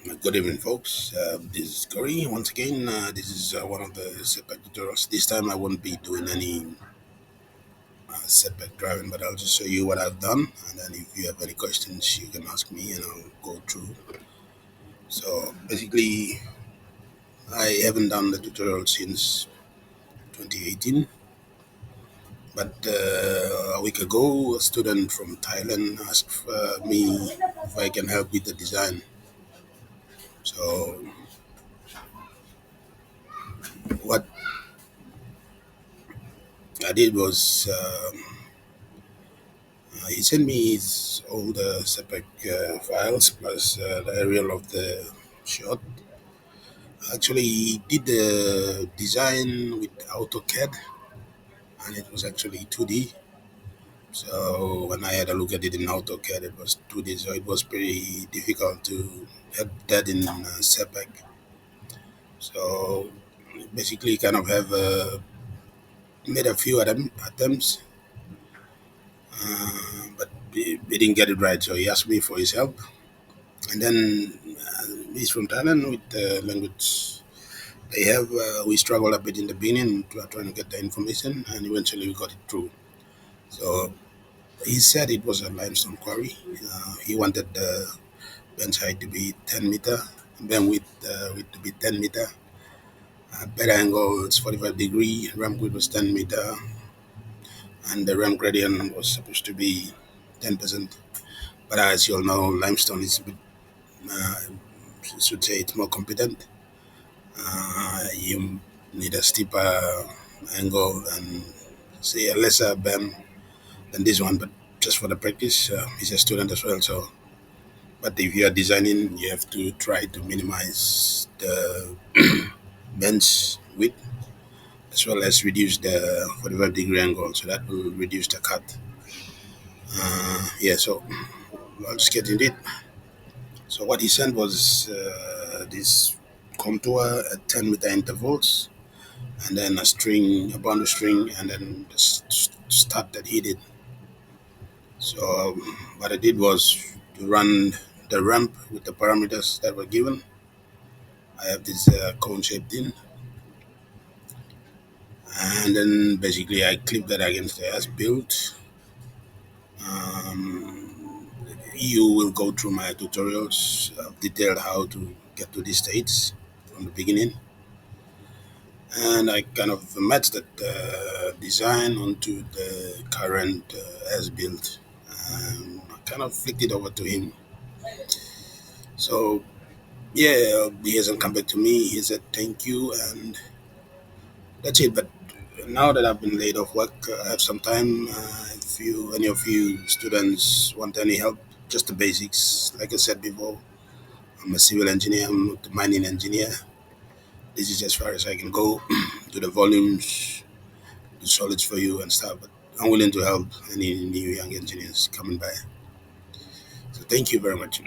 Good evening, folks. This is Corey. Once again, this is one of the setback tutorials. This time I won't be doing any setback driving, but I'll just show you what I've done. And then if you have any questions, you can ask me and I'll go through. So basically, I haven't done the tutorial since 2018. But a week ago, a student from Thailand asked me if I can help with the design. So what I did was he sent me his all the Surpac files plus the aerial of the shot. Actually, he did the design with AutoCAD, and it was actually 2D. So when I had a look at it in AutoCAD, it was 2D. So it was pretty difficult to have that in Surpac. So basically, kind of have made a few attempts, but we didn't get it right. So he asked me for his help. And then he's from Thailand with the language they have. We struggled a bit in the beginning to trying to get the information, and eventually we got it through. So he said it was a limestone quarry. He wanted the bench height to be 10 meter, then width to be 10 meter. Bed angle is 45-degree. Ramp width was 10 meter, and the ramp gradient was supposed to be 10%. But as you all know, limestone is a bit, uh, should say it's more competent. You need a steeper angle and say a lesser bend than this one, but just for the practice, he's a student as well. So, but if you are designing, you have to try to minimize the bench width as well as reduce the 45-degree angle, so that will reduce the cut. Yeah, so I'll just get into it. So what he sent was this contour at 10-meter intervals, and then a string, a boundary string, and then the stud that he did. So what I did was to run the ramp with the parameters that were given. I have this cone shaped in, and then basically I clip that against the as built. You will go through my tutorials detailed how to get to these states from the beginning, and I kind of matched that design onto the current as built. I kind of flicked it over to him. So yeah, he hasn't come back to me. He said thank you, and that's it. But now that I've been laid off work, I have some time. If you, any of you students want any help, just the basics. Like I said before, I'm a civil engineer. I'm not a mining engineer. This is as far as I can go. Do the volumes, do solids for you and stuff. But I'm willing to help any new young engineers coming by. So thank you very much.